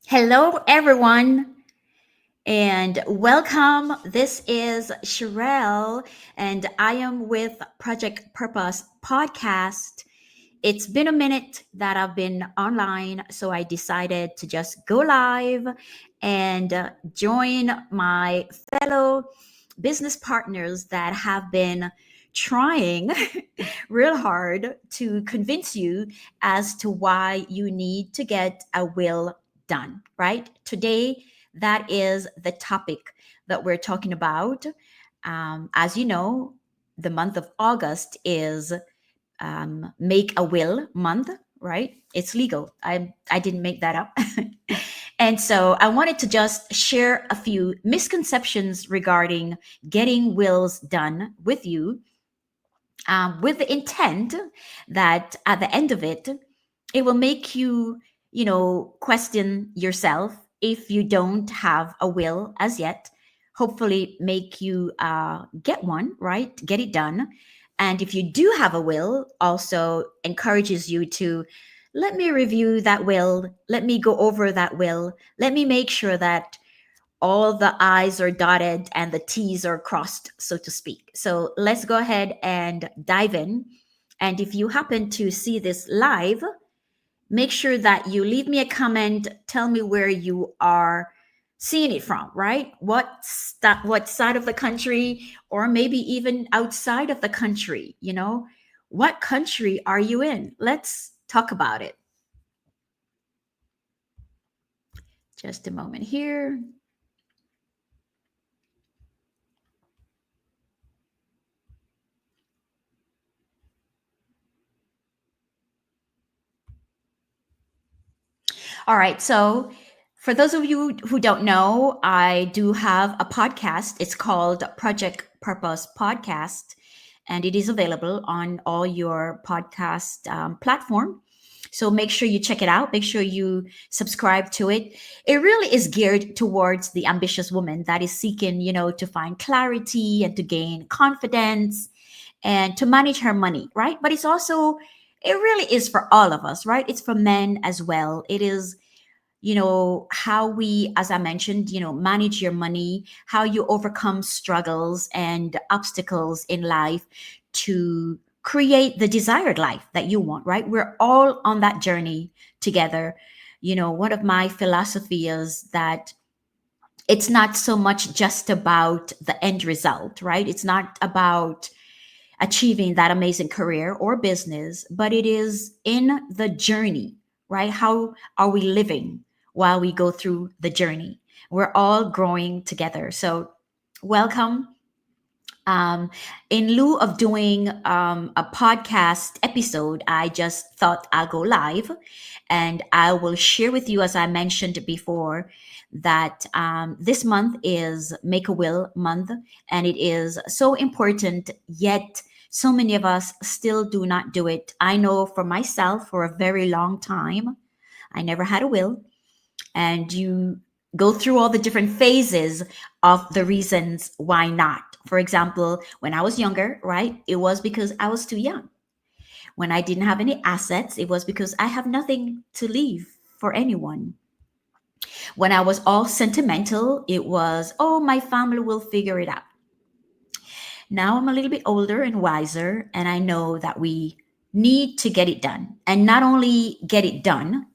Hello, everyone, and welcome. This is Sheryll, and I am with Project Purpose Podcast. It's been a minute that I've been online, so I decided to just go live and join my fellow business partners that have been trying real hard to convince you as to why you need to get a will done, right? Today, that is the topic that we're talking about. As you know, the month of August is Make a Will month, right? It's legal. I didn't make that up. And so I wanted to just share a few misconceptions regarding getting wills done with you, with the intent that at the end of it, it will make you, question yourself if you don't have a will as yet. Hopefully, make you get one, right? Get it done. And if you do have a will, also encourages you to let me review that will, let me go over that will, let me make sure that all the I's are dotted and the T's are crossed, so to speak. So let's go ahead and dive in. And if you happen to see this live, make sure that you leave me a comment. Tell me where you are seeing it from, right? What side of the country, or maybe even outside of the country, What country are you in? Let's talk about it. Just a moment here. All right. So, for those of you who don't know, I do have a podcast. It's called Project Purpose Podcast, and it is available on all your podcast platform. So make sure you check it out. Make sure you subscribe to it. It really is geared towards the ambitious woman that is seeking, to find clarity and to gain confidence and to manage her money, right? But it really is for all of us, right? It's for men as well. It is, how we, as I mentioned, manage your money, how you overcome struggles and obstacles in life to create the desired life that you want, right? We're all on that journey together. One of my philosophy is that it's not so much just about the end result, right? It's not about achieving that amazing career or business, but it is in the journey, right? How are we living while we go through the journey? We're all growing together. So, welcome. Um, in lieu of doing a podcast episode, I just thought I'll go live and I will share with you, as I mentioned before, that this month is Make a Will month, and it is so important, yet so many of us still do not do it. I know for myself, for a very long time, I never had a will, and you go through all the different phases of the reasons why not. For example, when I was younger, right, it was because I was too young. When I didn't have any assets, it was because I have nothing to leave for anyone. When I was all sentimental, it was, oh, my family will figure it out. Now I'm a little bit older and wiser, and I know that we need to get it done. And not only get it done,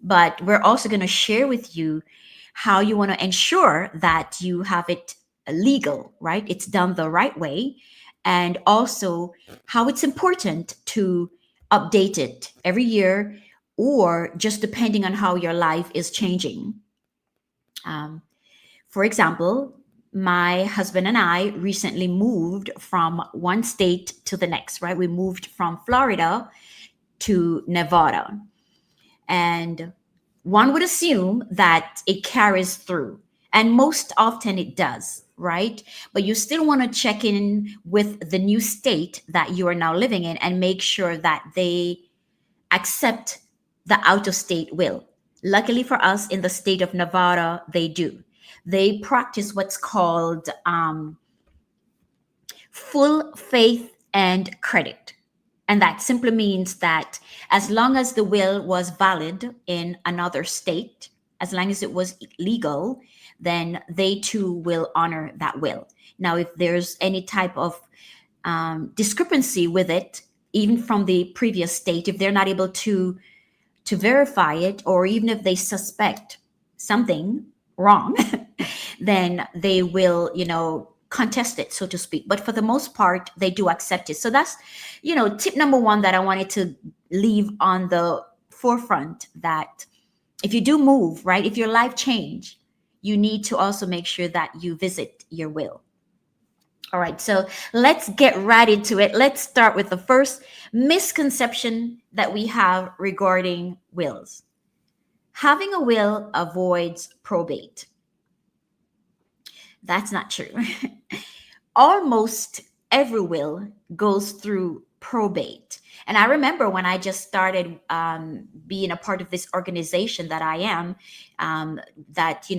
but we're also going to share with you how you want to ensure that you have it legal, right? It's done the right way. And also how it's important to update it every year or just depending on how your life is changing. Um, for example, my husband and I recently moved from one state to the next, right? We moved from Florida to Nevada. And one would assume that it carries through, and most often it does, right? But you still want to check in with the new state that you are now living in and make sure that they accept the out of state will. Luckily for us in the state of Nevada, they do. They practice what's called full faith and credit. And that simply means that as long as the will was valid in another state, as long as it was legal, then they too will honor that will. Now, if there's any type of discrepancy with it, even from the previous state, if they're not able to verify it, or even if they suspect something wrong, then they will, contest it, so to speak. But for the most part, they do accept it. So that's, tip number one that I wanted to leave on the forefront, that if you do move, right, if your life change, you need to also make sure that you visit your will. All right, so let's get right into it. Let's start with the first misconception that we have regarding wills. Having a will avoids probate. That's not true. Almost every will goes through probate. And I remember when I just started being a part of this organization that I am, that,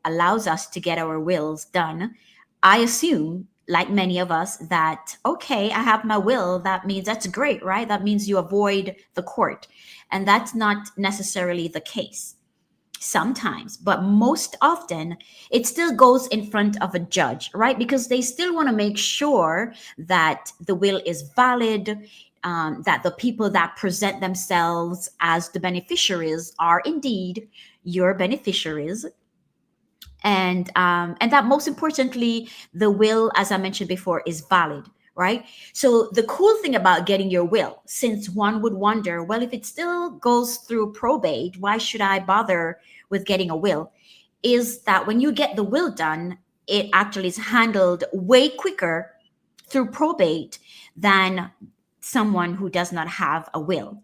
allows us to get our wills done. I assume, like many of us, that, okay, I have my will. That means that's great, right? That means you avoid the court. And that's not necessarily the case. Sometimes, but most often, it still goes in front of a judge, right? Because they still want to make sure that the will is valid, that the people that present themselves as the beneficiaries are indeed your beneficiaries, and that most importantly, the will, as I mentioned before, is valid, right? So the cool thing about getting your will, since one would wonder, well, if it still goes through probate, why should I bother with getting a will, is that when you get the will done, it actually is handled way quicker through probate than someone who does not have a will,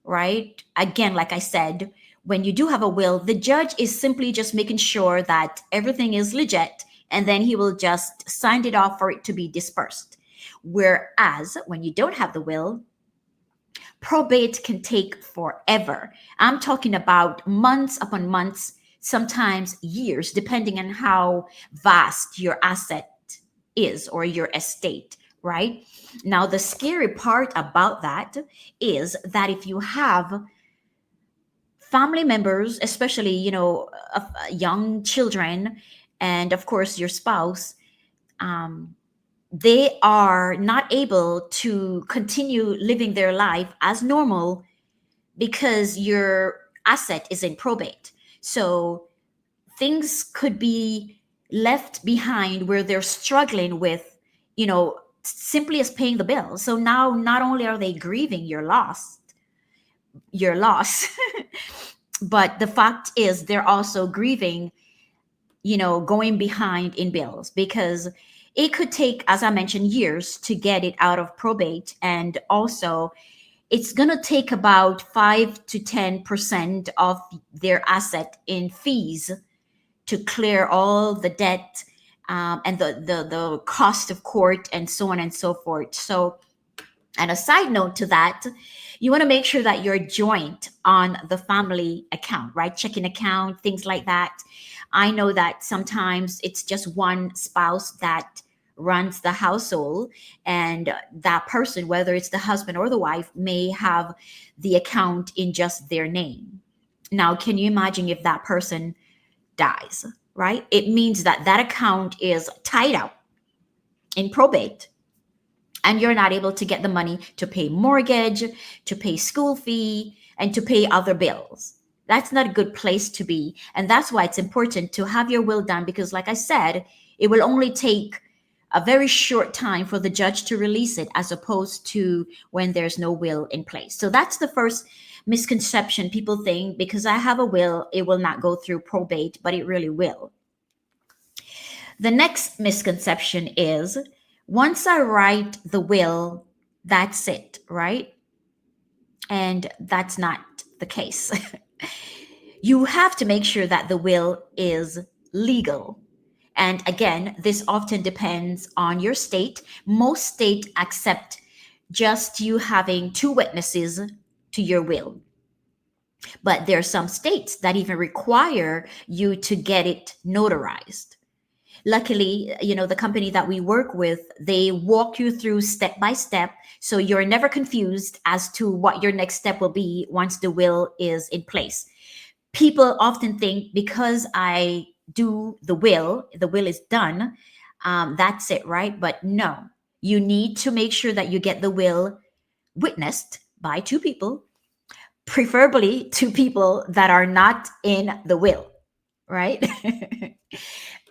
right? Again, like I said, when you do have a will, the judge is simply just making sure that everything is legit, and then he will just sign it off for it to be dispersed. Whereas when you don't have the will, probate can take forever. I'm talking about months upon months, sometimes years, depending on how vast your asset is or your estate, right? Now, the scary part about that is that if you have family members, especially, young children, and of course your spouse, um, they are not able to continue living their life as normal because your asset is in probate. So things could be left behind where they're struggling with, simply as paying the bill. So now not only are they grieving your loss, but the fact is they're also grieving, going behind in bills, because it could take, as I mentioned, years to get it out of probate. And also, it's going to take about 5 to 10% of their asset in fees to clear all the debt, and the cost of court, and so on and so forth. So, and a side note to that, you want to make sure that you're joint on the family account, right? Checking account, things like that. I know that sometimes it's just one spouse that runs the household, and that person, whether it's the husband or the wife, may have the account in just their name. Now, can you imagine if that person dies, right? It means that that account is tied up in probate, and you're not able to get the money to pay mortgage, to pay school fee, and to pay other bills. That's not a good place to be. And that's why it's important to have your will done, because like I said, it will only take a very short time for the judge to release it, as opposed to when there's no will in place. So that's the first misconception. People think because I have a will, it will not go through probate, but it really will. The next misconception is, once I write the will, that's it, right? And that's not the case. You have to make sure that the will is legal. And again, this often depends on your state. Most states accept just you having two witnesses to your will. But there are some states that even require you to get it notarized. Luckily, the company that we work with, they walk you through step by step, so you're never confused as to what your next step will be once the will is in place. People often think because I do the will is done. That's it, right? But no, you need to make sure that you get the will witnessed by two people, preferably two people that are not in the will, right?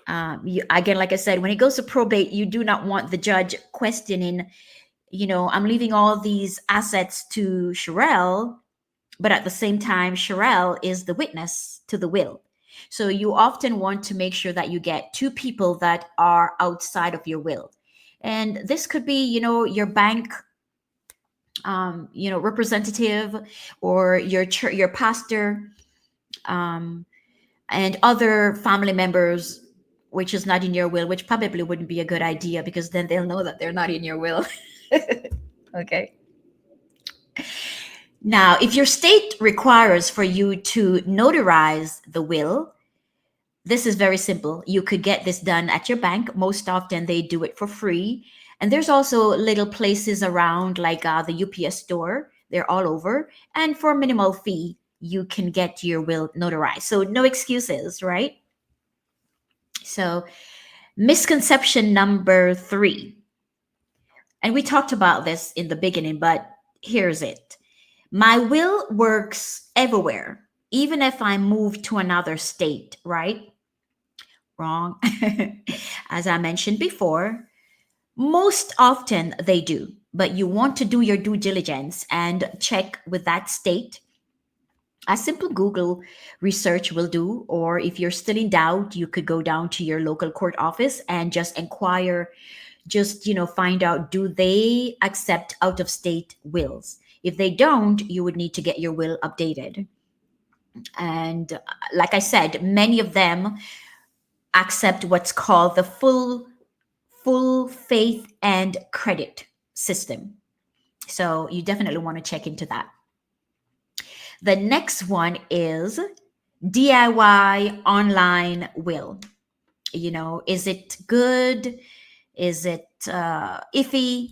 Again, like I said, when it goes to probate, you do not want the judge questioning, I'm leaving all these assets to Sheryll, but at the same time, Sheryll is the witness to the will. So you often want to make sure that you get two people that are outside of your will. And this could be, your bank, representative, or your church, your pastor, um, and other family members, which is not in your will, which probably wouldn't be a good idea because then they'll know that they're not in your will. Okay. Now, if your state requires for you to notarize the will, this is very simple. You could get this done at your bank. Most often, they do it for free. And there's also little places around, like the UPS store. They're all over. And for a minimal fee, you can get your will notarized. So, no excuses, right? So, misconception number 3. And we talked about this in the beginning, but here's it. My will works everywhere, even if I move to another state, right? Wrong. As I mentioned before, most often they do, but you want to do your due diligence and check with that state. A simple Google research will do, or if you're still in doubt, you could go down to your local court office and just inquire, just find out, do they accept out of state wills? If they don't, you would need to get your will updated. And like I said, many of them accept what's called the full faith and credit system. So you definitely want to check into that. The next one is DIY online will. Is it good? Is it iffy?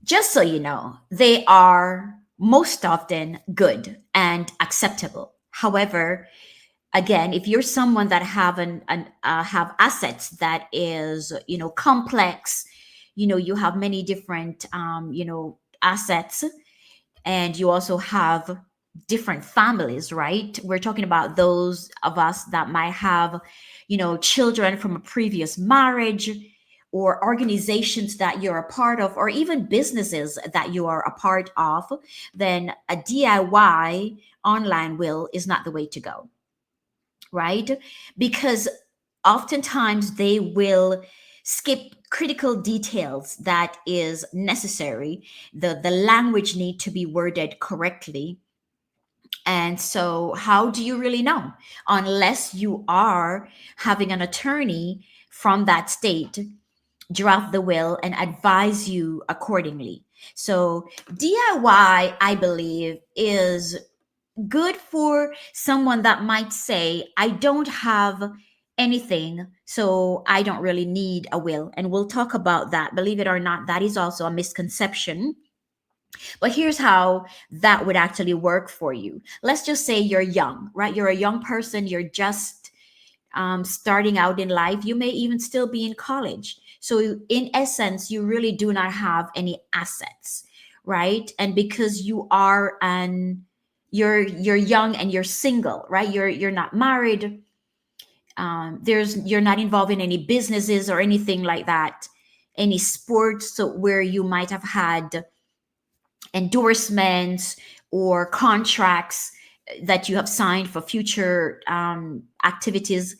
Just so you know, they are most often good and acceptable. However, again, if you're someone that have assets that is complex, you have many different assets, and you also have different families, right? We're talking about those of us that might have children from a previous marriage, or organizations that you're a part of, or even businesses that you are a part of. Then a DIY online will is not the way to go, right? Because oftentimes they will skip critical details that is necessary. The language need to be worded correctly. And so how do you really know unless you are having an attorney from that state draft the will and advise you accordingly? So DIY, I believe, is good for someone that might say, I don't have anything, so I don't really need a will. And we'll talk about that. Believe it or not, that is also a misconception. But here's how that would actually work for you. Let's just say you're young, right? You're a young person, you're just starting out in life. You may even still be in college. So, in essence, you really do not have any assets, right? And because you're young and you're single, right? You're not married. You're not involved in any businesses or anything like that, any sports. So where you might have had endorsements or contracts that you have signed for future activities.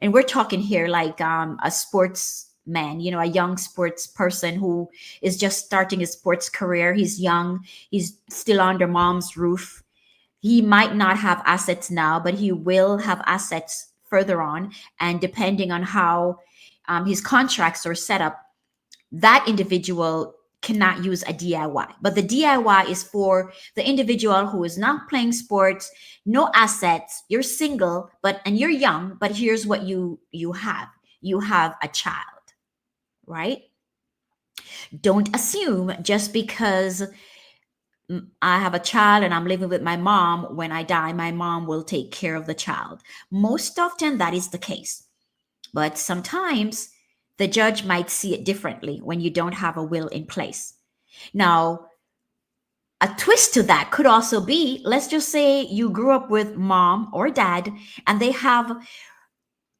And we're talking here like a sportsman, a young sports person who is just starting his sports career. He's young, he's still under mom's roof. He might not have assets now, but he will have assets further on. And depending on how his contracts are set up, that individual cannot use a DIY. But the DIY is for the individual who is not playing sports, no assets, you're single, and you're young, but here's what you have. You have a child, right? Don't assume just because I have a child and I'm living with my mom. When I die, my mom will take care of the child. Most often, that is the case. But sometimes the judge might see it differently when you don't have a will in place. Now, a twist to that could also be, let's just say you grew up with mom or dad and they have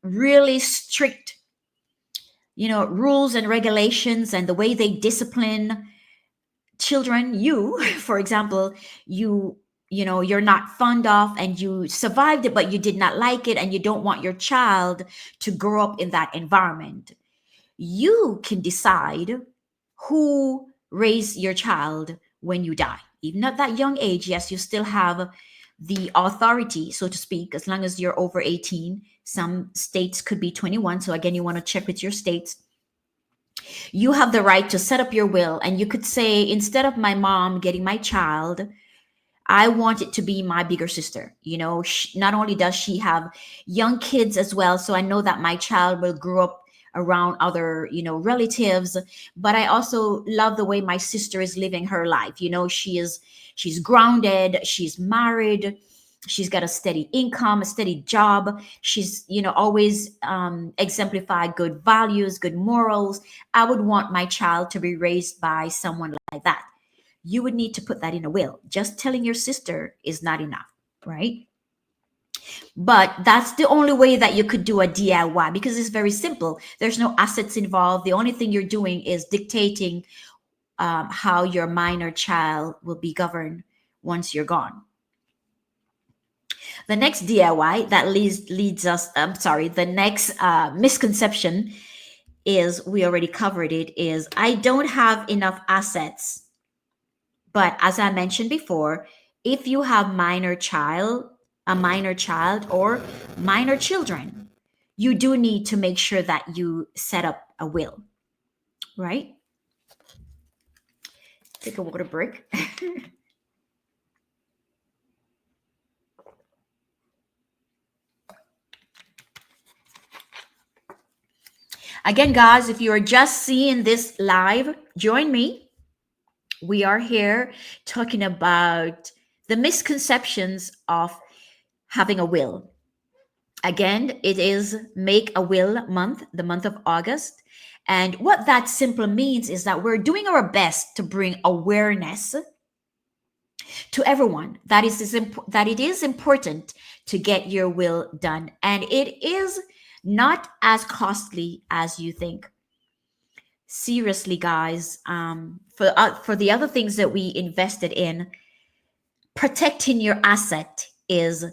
really strict, rules and regulations and the way they discipline children. You for example, you you're not fond of, and you survived it but you did not like it, and you don't want your child to grow up in that environment. You can decide who raise your child when you die. Even at that young age, yes, you still have the authority, so to speak, as long as you're over 18. Some states could be 21. So again, you want to check with your states. You have the right to set up your will, and you could say, instead of my mom getting my child, I want it to be my bigger sister. Not only does she have young kids as well, so I know that my child will grow up around other, relatives, but I also love the way my sister is living her life. She's grounded, she's married, she's got a steady income, a steady job. She's, always exemplified good values, good morals. I would want my child to be raised by someone like that. You would need to put that in a will. Just telling your sister is not enough, right? But that's the only way that you could do a DIY, because it's very simple. There's no assets involved. The only thing you're doing is dictating how your minor child will be governed once you're gone. The next DIY that leads us, I'm sorry, the next misconception is, we already covered it, is I don't have enough assets. But as I mentioned before, if you have a minor child or minor children, you do need to make sure that you set up a will, right? Take a water break. Again, guys, if you are just seeing this live, join me. We are here talking about the misconceptions of having a will. Again, it is Make a Will month, the month of August. And what that simply means is that we're doing our best to bring awareness to everyone that it is important to get your will done. And it is not as costly as you think. Seriously, guys, for the other things that we invested in, protecting your asset is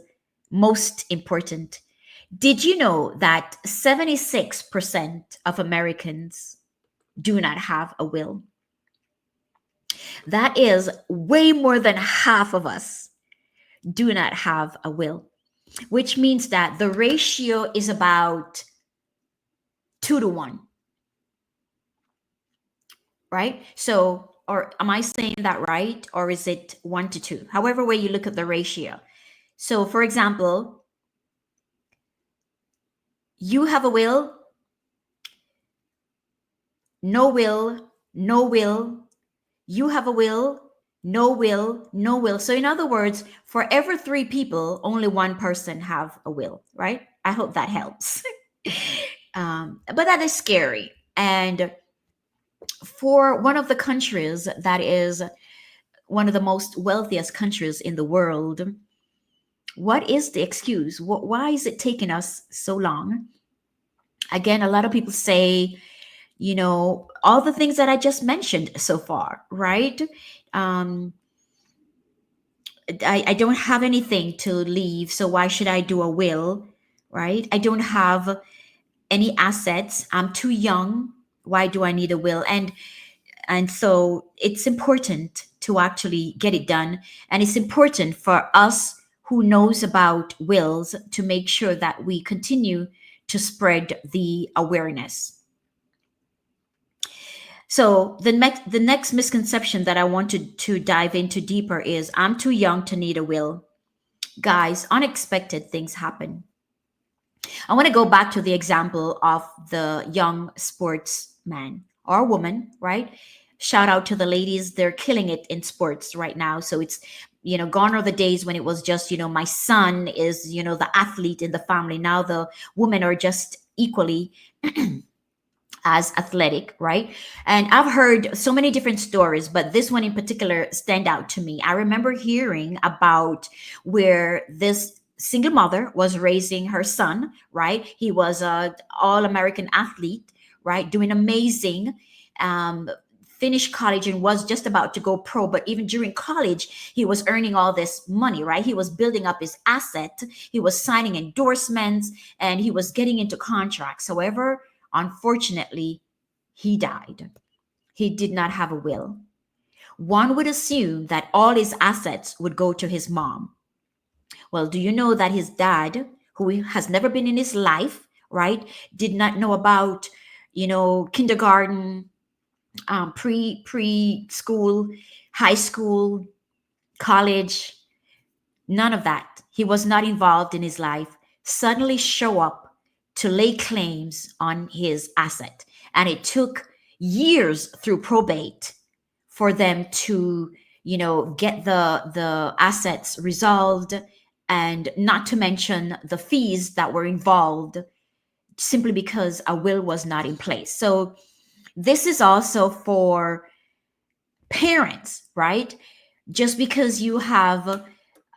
most important. Did you know that 76% of Americans do not have a will? That is way more than half of us do not have a will, which means that the ratio is about 2 to 1, right? So, or am I saying that right? Or is it 1 to 2? However, way you look at the ratio. So, for example, you have a will, no will, no will, you have a will, no will, no will. So, in other words, for every 3 people, only one person have a will, right? I hope that helps. But that is scary. And for one of the countries that is one of the most wealthiest countries in the world, what is the excuse? Why is it taking us so long? Again, a lot of people say, all the things that I just mentioned so far, right? Um, I don't have anything to leave, so why should I do a will, right? I don't have any assets. I'm too young. Why do I need a will? And so it's important to actually get it done, and it's important for us who knows about wills to make sure that we continue to spread the awareness. So the next misconception that I wanted to dive into deeper is, I'm too young to need a will. Guys, unexpected things happen. I want to go back to the example of the young sportsman or woman, right? Shout out to the ladies. They're killing it in sports right now. So it's, gone are the days when it was just, my son is, the athlete in the family. Now the women are just equally as athletic, right? And I've heard so many different stories, but this one in particular stand out to me. I remember hearing about where this single mother was raising her son, right? He was a all-American athlete, right? Doing amazing. Finished college and was just about to go pro, but even during college he was earning all this money, right? He was building up his asset, he was signing endorsements, and he was getting into contracts. However, unfortunately, he died. He did not have a will. One would assume that all his assets would go to his mom. Well, do you know that his dad, who has never been in his life, right, did not know about, kindergarten, preschool, high school, college, none of that. He was not involved in his life. Suddenly show up to lay claims on his asset. And it took years through probate for them to, get the assets resolved, and not to mention the fees that were involved simply because a will was not in place. So this is also for parents, right? Just because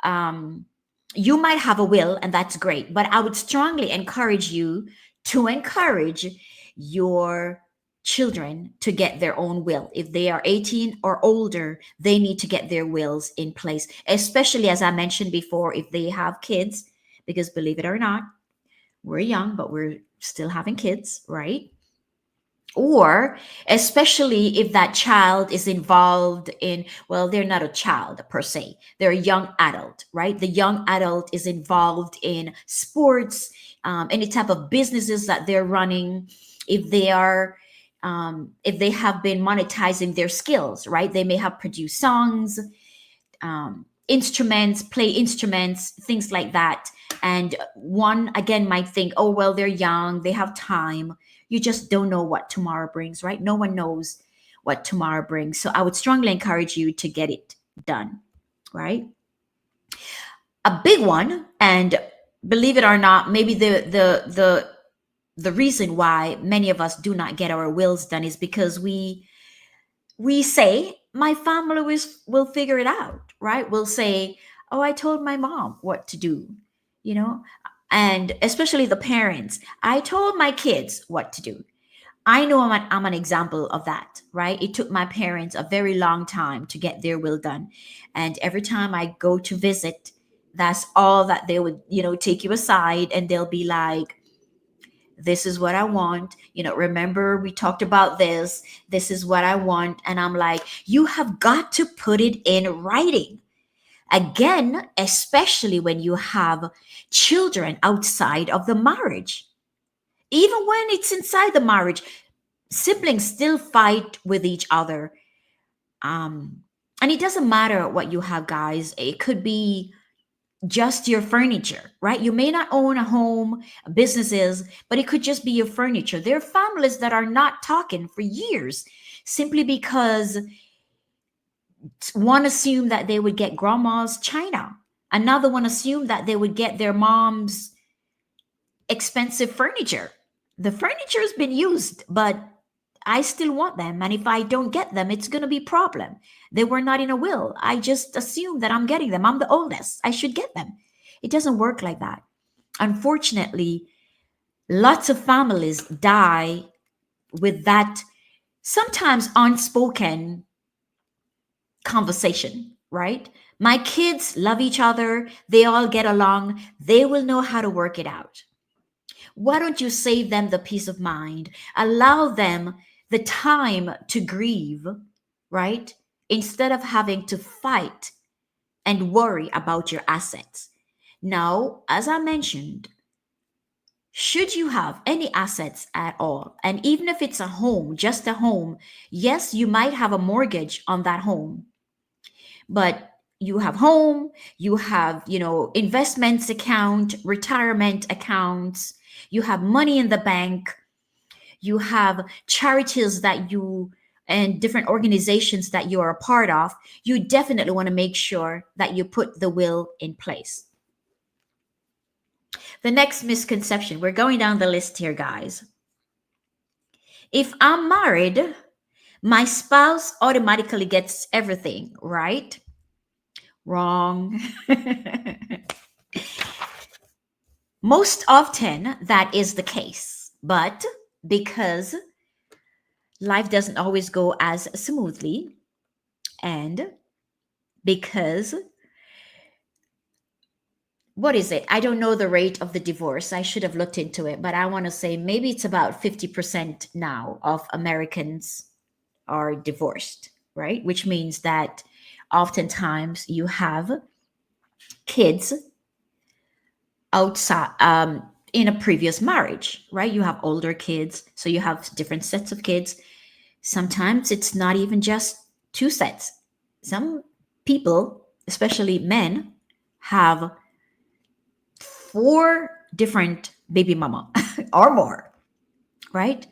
um, you might have a will, and that's great, but I would strongly encourage you to encourage your children to get their own will. If they are 18 or older, they need to get their wills in place, especially as I mentioned before, if they have kids, because believe it or not, we're young, but we're still having kids, right? Or especially if that child is involved in, well, they're not a child per se, they're a young adult, right? The young adult is involved in sports, any type of businesses that they're running. If they are, if they have been monetizing their skills, right, they may have produced songs, instruments, play instruments, things like that. And one again might think, oh, well, they're young, they have time. You just don't know what tomorrow brings, right? No one knows what tomorrow brings. So I would strongly encourage you to get it done, right? A big one, and believe it or not, maybe the reason why many of us do not get our wills done is because we say my family will figure it out, right? We'll say, oh, I told my mom what to do, you know and especially the parents, I told my kids what to do. I know I'm an example of that, right? It took my parents a very long time to get their will done, and every time I go to visit, that's all that they would, take you aside and they'll be like, this is what I want. Remember we talked about this. This is what I want. And I'm like, you have got to put it in writing. Again, especially when you have children outside of the marriage. Even when it's inside the marriage, siblings still fight with each other. And it doesn't matter what you have, guys. It could be just your furniture, right? You may not own a home, businesses, but it could just be your furniture. There are families that are not talking for years simply because one assumed that they would get grandma's china. Another one assumed that they would get their mom's expensive furniture. The furniture has been used, but I still want them. And if I don't get them, it's going to be a problem. They were not in a will. I just assume that I'm getting them. I'm the oldest. I should get them. It doesn't work like that. Unfortunately, lots of families die with that sometimes unspoken conversation, right? My kids love each other. They all get along. They will know how to work it out. Why don't you save them the peace of mind? Allow them the time to grieve, right? Instead of having to fight and worry about your assets. Now, as I mentioned, should you have any assets at all, and even if it's a home, just a home, yes, you might have a mortgage on that home, but you have home, you have, investments account, retirement accounts, you have money in the bank, you have charities that you and different organizations that you are a part of, you definitely want to make sure that you put the will in place. The next misconception, we're going down the list here, guys. If I'm married, my spouse automatically gets everything, right? Wrong. Most often, that is the case. But because life doesn't always go as smoothly, and because what is it? I don't know the rate of the divorce. I should have looked into it, but I want to say maybe it's about 50% now of Americans are divorced, right? Which means that oftentimes you have kids outside in a previous marriage, right? You have older kids, so you have different sets of kids. Sometimes it's not even just two sets. Some people, especially men, have four different baby mama or more, right?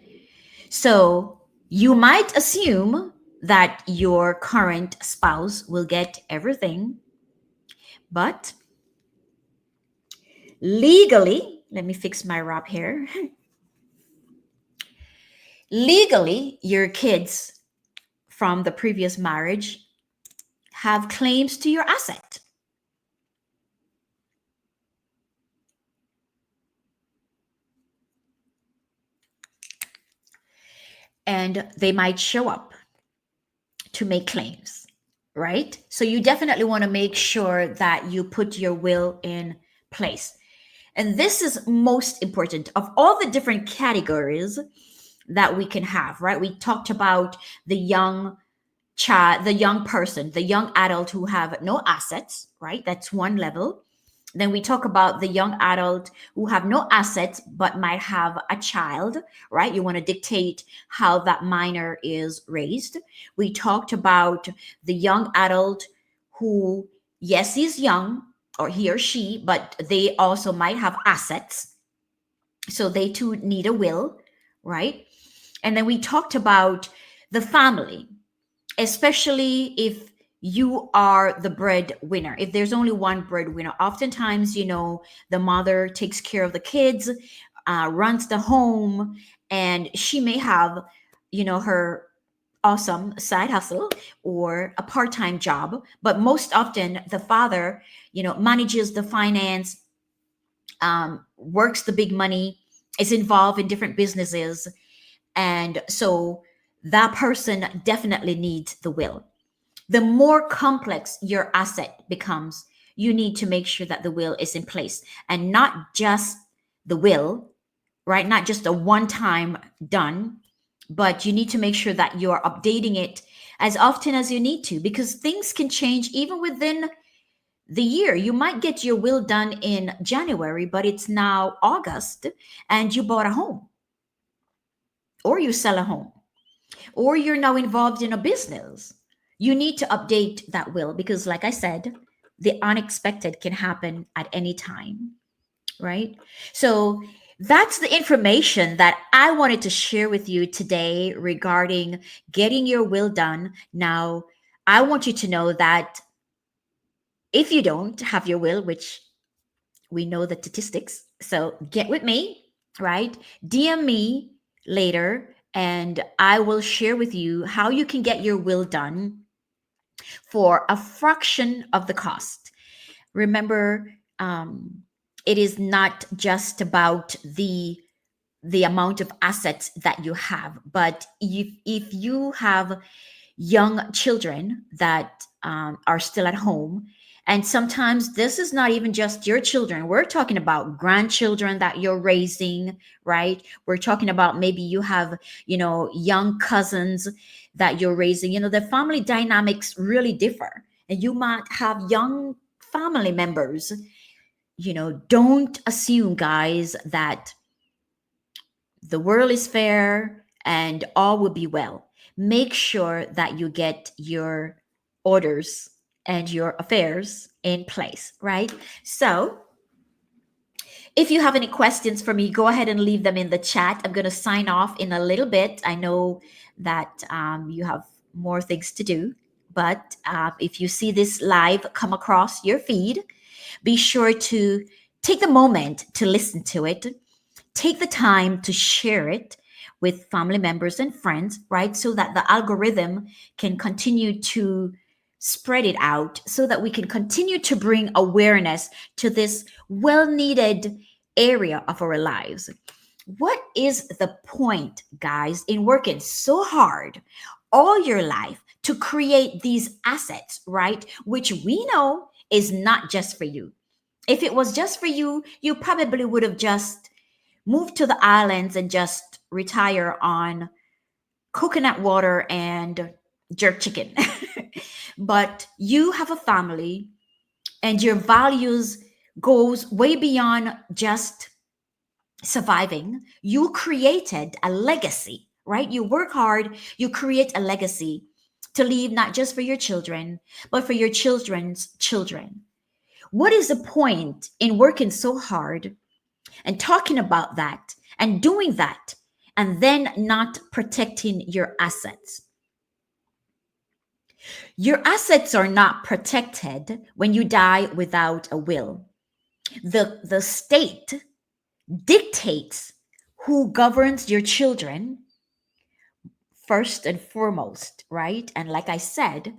So you might assume that your current spouse will get everything, but legally, let me fix my wrap here. Legally, your kids from the previous marriage have claims to your asset. And they might show up to make claims, right? So you definitely want to make sure that you put your will in place. And this is most important of all the different categories that we can have, right? We talked about the young child, the young person, the young adult who have no assets, right? That's one level. Then we talk about the young adult who have no assets but might have a child, right? You want to dictate how that minor is raised. We talked about the young adult who, yes, he's young or he or she, but they also might have assets. So they too need a will, right? And then we talked about the family, especially if you are the breadwinner. If there's only one breadwinner, oftentimes, the mother takes care of the kids, runs the home, and she may have, her awesome side hustle or a part-time job. But most often, the father, manages the finance, works the big money, is involved in different businesses. And so that person definitely needs the will. The more complex your asset becomes, you need to make sure that the will is in place, and not just the will, right? Not just a one time done, but you need to make sure that you're updating it as often as you need to, because things can change even within the year. You might get your will done in January, but it's now August and you bought a home, or you sell a home, or you're now involved in a business. You need to update that will because, like I said, the unexpected can happen at any time, right? So that's the information that I wanted to share with you today regarding getting your will done. Now, I want you to know that if you don't have your will, which we know the statistics, so get with me, right? DM me later and I will share with you how you can get your will done for a fraction of the cost. Remember, it is not just about the amount of assets that you have, but if you have young children that are still at home. And sometimes this is not even just your children. We're talking about grandchildren that you're raising, right? We're talking about maybe you have, young cousins that you're raising. The family dynamics really differ. And you might have young family members. Don't assume, guys, that the world is fair and all will be well. Make sure that you get your orders and your affairs in place, right? So If you have any questions for me, go ahead and leave them in the chat. I'm going to sign off in a little bit. I know that you have more things to do, but if you see this live come across your feed, be sure to take the moment to listen to it. Take the time to share it with family members and friends, right? So that the algorithm can continue to spread it out so that we can continue to bring awareness to this well needed area of our lives. What is the point, guys, in working so hard all your life to create these assets, right? Which we know is not just for you. If it was just for you, you probably would have just moved to the islands and just retire on coconut water and jerk chicken. But you have a family and your values goes way beyond just surviving. You created a legacy, right? You work hard, you create a legacy to leave not just for your children, but for your children's children. What is the point in working so hard and talking about that and doing that and then not protecting your assets? Your assets are not protected when you die without a will. The state dictates who governs your children first and foremost, right? And like I said,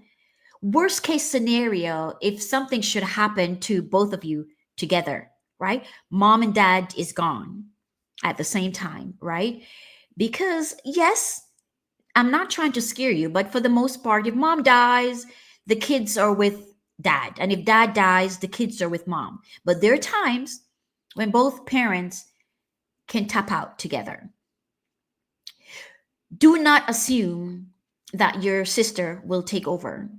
worst case scenario, if something should happen to both of you together, right? Mom and dad is gone at the same time, right? Because yes, I'm not trying to scare you, but for the most part, if mom dies, the kids are with dad. And if dad dies, the kids are with mom. But there are times when both parents can tap out together. Do not assume that your sister will take over.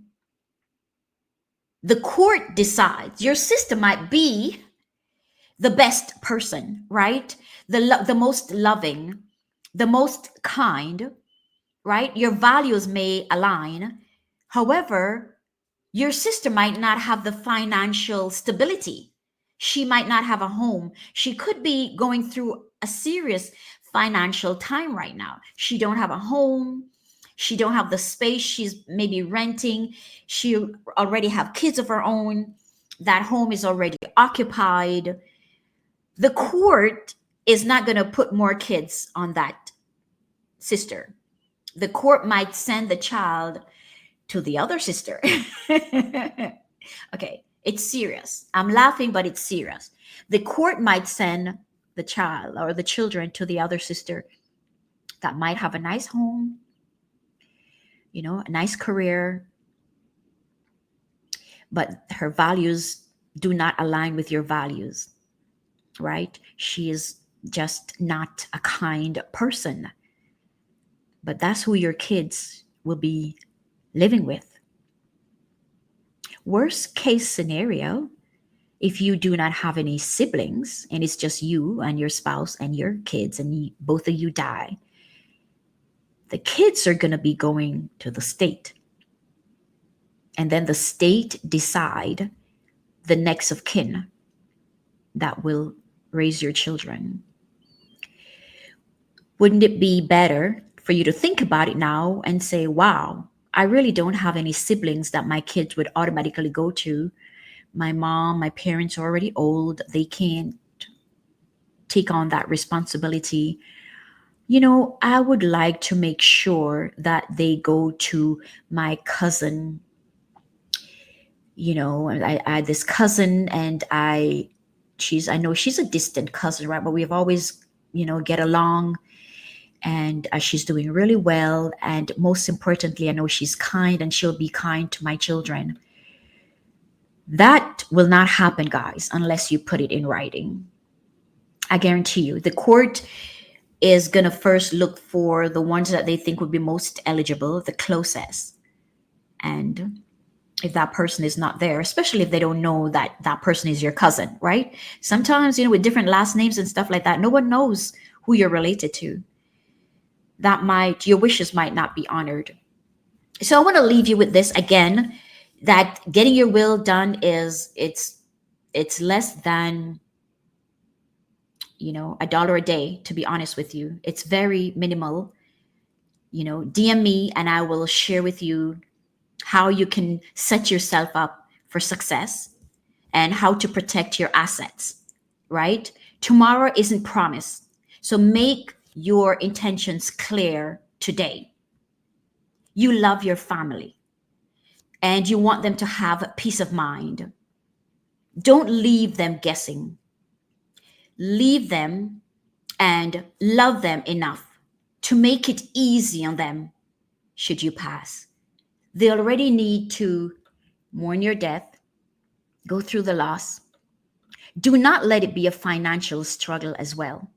The court decides. Your sister might be the best person, right? The most loving, the most kind, right? Your values may align. However, your sister might not have the financial stability. She might not have a home. She could be going through a serious financial time right now. She don't have a home. She don't have the space. She's maybe renting. She already have kids of her own. That home is already occupied. The court is not going to put more kids on that sister. The court might send the child to the other sister. Okay, it's serious. I'm laughing, but it's serious. The court might send the child or the children to the other sister that might have a nice home, a nice career, but her values do not align with your values, right? She is just not a kind person. But that's who your kids will be living with. Worst case scenario, if you do not have any siblings and it's just you and your spouse and your kids and both of you die, the kids are going to be going to the state. And then the state decide the next of kin that will raise your children. Wouldn't it be better for you to think about it now and say, wow, I really don't have any siblings that my kids would automatically go to. My mom, my parents are already old. They can't take on that responsibility. I would like to make sure that they go to my cousin. I had this cousin and I know she's a distant cousin, right? But we've always, get along, and she's doing really well. And most importantly, I know she's kind and she'll be kind to my children. That will not happen, guys, unless you put it in writing. I guarantee you, the court is going to first look for the ones that they think would be most eligible, the closest. And if that person is not there, especially if they don't know that that person is your cousin, right? Sometimes, with different last names and stuff like that, no one knows who you're related to. Your wishes might not be honored. So I want to leave you with this again, that getting your will done it's less than $1 a day, to be honest with you. It's very minimal. DM me and I will share with you how you can set yourself up for success and how to protect your assets, right? Tomorrow isn't promised. So make your intentions clear today. You love your family and you want them to have peace of mind. Don't leave them guessing. Leave them and love them enough to make it easy on them should you pass. They already need to mourn your death, go through the loss. Do not let it be a financial struggle as well.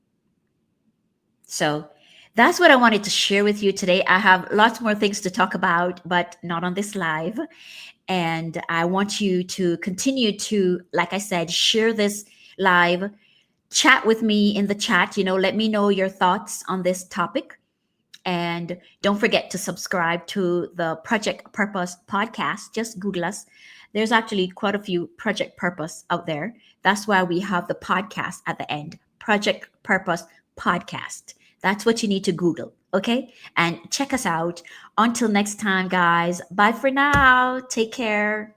So that's what I wanted to share with you today. I have lots more things to talk about, but not on this live. And I want you to continue to, like I said, share this live, chat with me in the chat. Let me know your thoughts on this topic. And don't forget to subscribe to the Project Purpose podcast. Just Google us. There's actually quite a few Project Purpose out there. That's why we have the podcast at the end. Project Purpose podcast. That's what you need to Google. Okay? And check us out. Until next time, guys. Bye for now. Take care.